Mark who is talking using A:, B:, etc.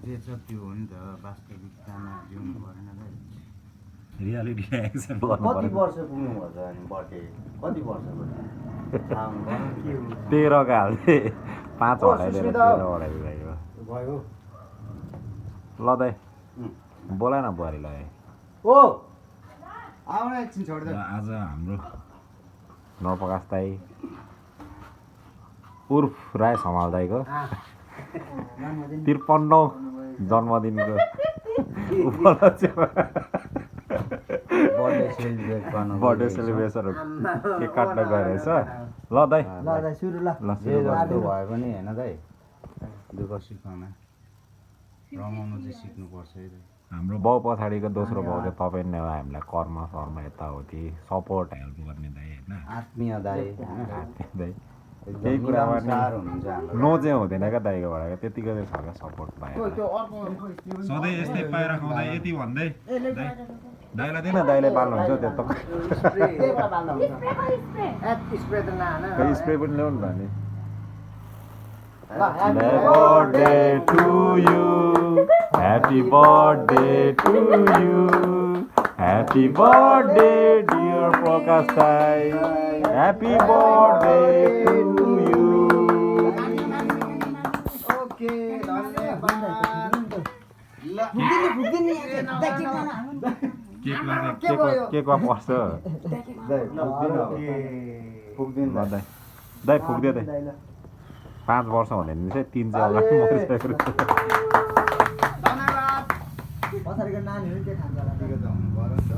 A: जे छ त्यो हो नि त वास्तविकतामा जिउनु परेन त
B: रियालिटी एक्सन
C: कति वर्ष पुग्नु भन्छ अनि बर्थडे कति वर्षको के
B: 13 का हाल्थे 5 हटाइदिएर 13 हटाइदिएको
C: भयो
B: ल दाइ बोला न बुहारीलाई
C: ओ
A: आउन एकछिन छोड्दै
B: आज हाम्रो नवप्रकाश दाइ उर्फ राय समाल दाइको 53औं जन्मदिनको उपलक्ष्यमा बर्थडे सेलिब्रेसन केक काट्न गइरहेछ ल दाइ
C: ल सुरु ल
A: जे जस्तो भए पनि होइन दाइ दुःख सिकाउन रमाउनु चाहिँ सिक्नुपर्छ है दाइ
B: हाम्रो बाउ पछाडिको दोस्रो बाउ चाहिँ तपाईँ नै हो हामीलाई कर्म सर्म यताउति सपोर्ट हेल्प गर्ने दाइ होइन
A: आत्मीय दाइ
B: दाइ
A: एकदम
B: केही कुरामा
A: मिलानसार हुनुहुन्छ हाम्रो
B: नो चाहिँ हुँदैन क्या दाइकोबाट त्यतिको चाहिँ छ क्या सपोर्ट पाएर सधैँ यस्तै पाइराखौँ दाइ यति भन्दै दाइलाई दिएन दाइले पाल्नुहुन्छ त्यो त स्प्रे पनि ल्याउनु भयो नि Happy birthday to you. Happy birthday to you. Happy birthday, dear Prakash Sai. Happy birthday to you.
A: Okay
B: केकमा पर्छ
A: पुग्दिन
B: दाइ फुक्दियो दाइ 5 वर्ष हुने चाहिँ 3 चाहिँ अगाडि मरिसकेको
C: पछाडिको नानीहरू के खान्छ होला